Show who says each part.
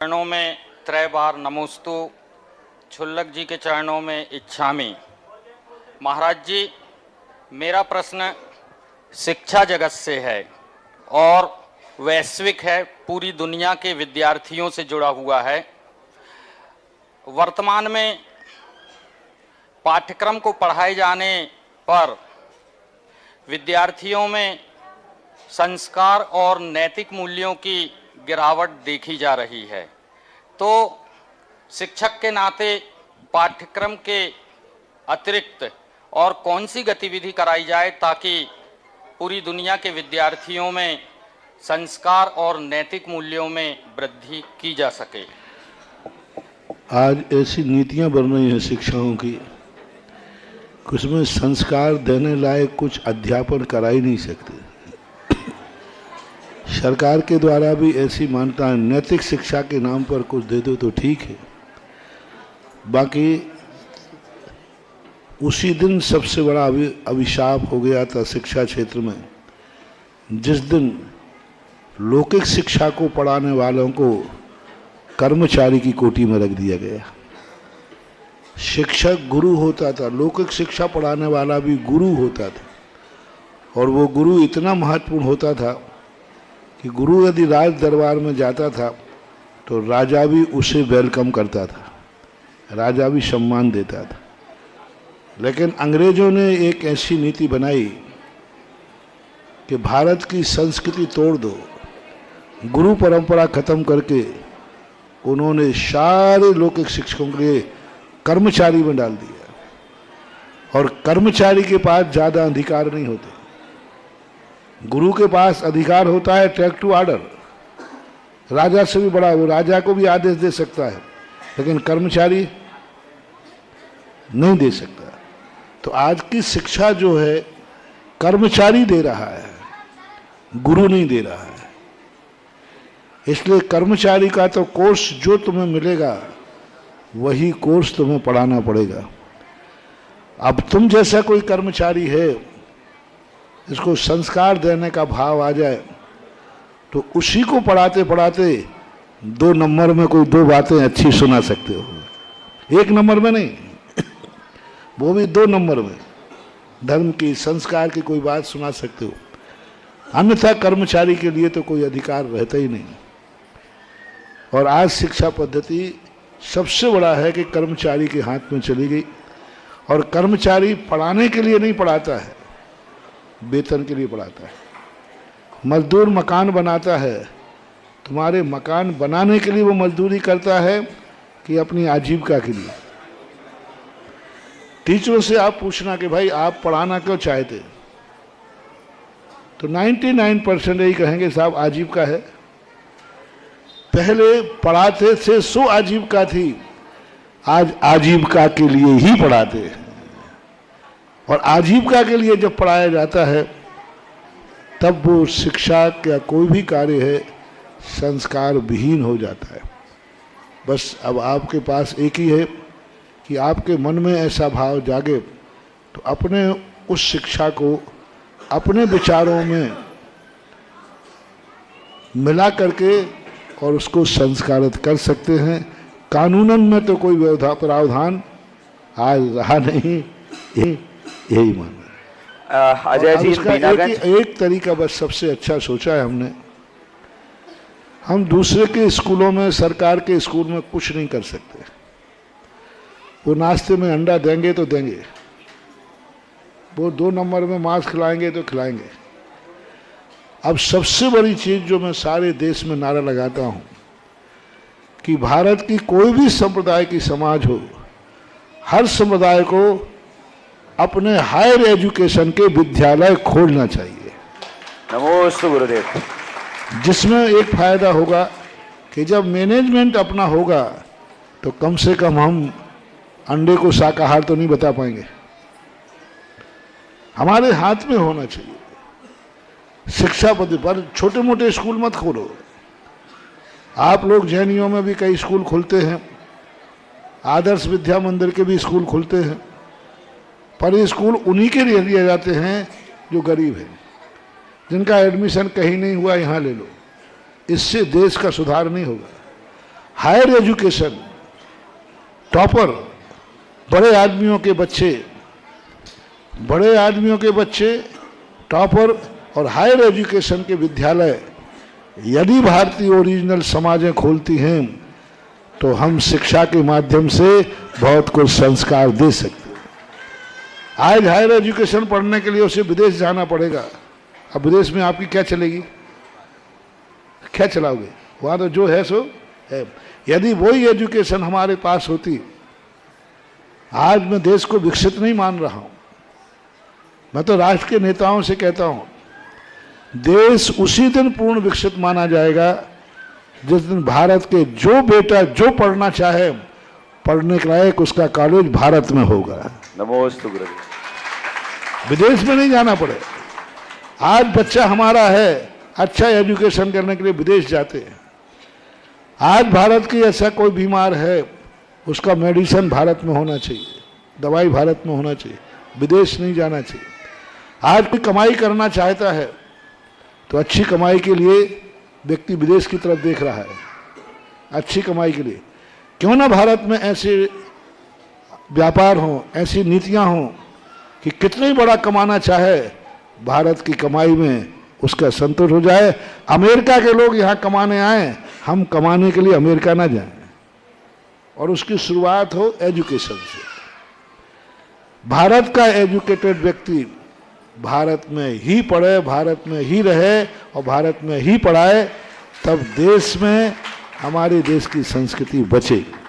Speaker 1: चरणों में त्रय बार नमोस्तु, छुल्लक जी के चरणों में इच्छामि। महाराज जी, मेरा प्रश्न शिक्षा जगत से है और वैश्विक है, पूरी दुनिया के विद्यार्थियों से जुड़ा हुआ है। वर्तमान में पाठ्यक्रम को पढ़ाए जाने पर विद्यार्थियों में संस्कार और नैतिक मूल्यों की गिरावट देखी जा रही है। तो शिक्षक के नाते पाठ्यक्रम के अतिरिक्त और कौन सी गतिविधि कराई जाए ताकि पूरी दुनिया के विद्यार्थियों में संस्कार और नैतिक मूल्यों में वृद्धि की जा सके?
Speaker 2: आज ऐसी नीतियां बन रही हैं शिक्षाओं की, उसमें संस्कार देने लायक कुछ अध्यापन करा ही नहीं सकते। सरकार के द्वारा भी ऐसी मान्यता है, नैतिक शिक्षा के नाम पर कुछ दे दो तो ठीक है। बाकी उसी दिन सबसे बड़ा अभिशाप हो गया था शिक्षा क्षेत्र में, जिस दिन लौकिक शिक्षा को पढ़ाने वालों को कर्मचारी की कोटि में रख दिया गया। शिक्षक गुरु होता था, लौकिक शिक्षा पढ़ाने वाला भी गुरु होता था, और वो गुरु इतना महत्वपूर्ण होता था कि गुरु यदि राज दरबार में जाता था तो राजा भी उसे वेलकम करता था, राजा भी सम्मान देता था। लेकिन अंग्रेजों ने एक ऐसी नीति बनाई कि भारत की संस्कृति तोड़ दो, गुरु परंपरा खत्म करके उन्होंने सारे लौकिक शिक्षकों के लिए कर्मचारी में डाल दिया, और कर्मचारी के पास ज़्यादा अधिकार नहीं होते। गुरु के पास अधिकार होता है टेक टू ऑर्डर, राजा से भी बड़ा, वो राजा को भी आदेश दे सकता है, लेकिन कर्मचारी नहीं दे सकता। तो आज की शिक्षा जो है कर्मचारी दे रहा है, गुरु नहीं दे रहा है। इसलिए कर्मचारी का तो कोर्स जो तुम्हें मिलेगा वही कोर्स तुम्हें पढ़ाना पड़ेगा। अब तुम जैसा कोई कर्मचारी है, इसको संस्कार देने का भाव आ जाए तो उसी को पढ़ाते पढ़ाते 2 नंबर में कोई 2 बातें अच्छी सुना सकते हो, 1 नंबर में नहीं, वो भी 2 नंबर में धर्म की, संस्कार की कोई बात सुना सकते हो। अन्यथा कर्मचारी के लिए तो कोई अधिकार रहता ही नहीं। और आज शिक्षा पद्धति सबसे बड़ा है कि कर्मचारी के हाथ में चली गई, और कर्मचारी पढ़ाने के लिए नहीं पढ़ाता है, वेतन के लिए पढ़ाता है। मजदूर मकान बनाता है, तुम्हारे मकान बनाने के लिए वो मजदूरी करता है कि अपनी आजीविका के लिए? टीचरों से आप पूछना कि भाई आप पढ़ाना क्यों चाहते, तो 99% यही कहेंगे साहब आजीविका है। पहले पढ़ाते थे सो आजीविका थी, आज आजीविका के लिए ही पढ़ाते हैं। और आजीविका के लिए जब पढ़ाया जाता है तब वो शिक्षा का कोई भी कार्य है संस्कार विहीन हो जाता है। बस अब आपके पास एक ही है कि आपके मन में ऐसा भाव जागे तो अपने उस शिक्षा को अपने विचारों में मिला करके और उसको संस्कारित कर सकते हैं। कानूनन में तो कोई प्रावधान आज रहा नहीं, यही मानना।
Speaker 3: अजय जी,
Speaker 2: एक तरीका बस सबसे अच्छा सोचा है हमने, हम दूसरे के स्कूलों में, सरकार के स्कूल में कुछ नहीं कर सकते। वो नाश्ते में अंडा देंगे तो देंगे, वो 2 नंबर में मांस खिलाएंगे तो खिलाएंगे। अब सबसे बड़ी चीज जो मैं सारे देश में नारा लगाता हूं कि भारत की कोई भी संप्रदाय की समाज हो, हर समुदाय को अपने हायर एजुकेशन के विद्यालय खोलना चाहिए।
Speaker 3: नमोस्तु गुरुदेव।
Speaker 2: जिसमें एक फायदा होगा कि जब मैनेजमेंट अपना होगा तो कम से कम हम अंडे को शाकाहार तो नहीं बता पाएंगे। हमारे हाथ में होना चाहिए शिक्षा पद्धति पर। छोटे मोटे स्कूल मत खोलो। आप लोग जैनियों में भी कई स्कूल खुलते हैं, आदर्श विद्या मंदिर के भी स्कूल खुलते हैं, पर ये स्कूल उन्हीं के लिए दिए जाते हैं जो गरीब हैं, जिनका एडमिशन कहीं नहीं हुआ, यहाँ ले लो। इससे देश का सुधार नहीं होगा। हायर एजुकेशन, टॉपर, बड़े आदमियों के बच्चे टॉपर और हायर एजुकेशन के विद्यालय यदि भारतीय ओरिजिनल समाजें खोलती हैं तो हम शिक्षा के माध्यम से बहुत कुछ संस्कार दे सकते हैं। आज हायर एजुकेशन पढ़ने के लिए उसे विदेश जाना पड़ेगा। अब विदेश में आपकी क्या चलेगी, क्या चलाओगे? वहाँ तो जो है सो है। यदि वही एजुकेशन हमारे पास होती, आज मैं देश को विकसित नहीं मान रहा हूँ, मैं तो राष्ट्र के नेताओं से कहता हूँ देश उसी दिन पूर्ण विकसित माना जाएगा जिस दिन भारत के जो बेटा जो पढ़ना चाहे पढ़ने के लायक उसका कॉलेज भारत में होगा।
Speaker 3: नमोस्तु गुरुदेव।
Speaker 2: विदेश में नहीं जाना पड़े। आज बच्चा हमारा है, अच्छा एजुकेशन करने के लिए विदेश जाते हैं। आज भारत की ऐसा कोई बीमार है, उसका मेडिसिन भारत में होना चाहिए, दवाई भारत में होना चाहिए, विदेश नहीं जाना चाहिए। आज कोई कमाई करना चाहता है तो अच्छी कमाई के लिए व्यक्ति विदेश की तरफ देख रहा है, अच्छी कमाई के लिए। क्यों ना भारत में ऐसे व्यापार हों, ऐसी नीतियां हों कि कितना ही बड़ा कमाना चाहे भारत की कमाई में उसका संतोष हो जाए। अमेरिका के लोग यहाँ कमाने आए, हम कमाने के लिए अमेरिका ना जाएं। और उसकी शुरुआत हो एजुकेशन से। भारत का एजुकेटेड व्यक्ति भारत में ही पढ़े, भारत में ही रहे और भारत में ही पढ़ाए, तब देश में हमारे देश की संस्कृति बचेगी।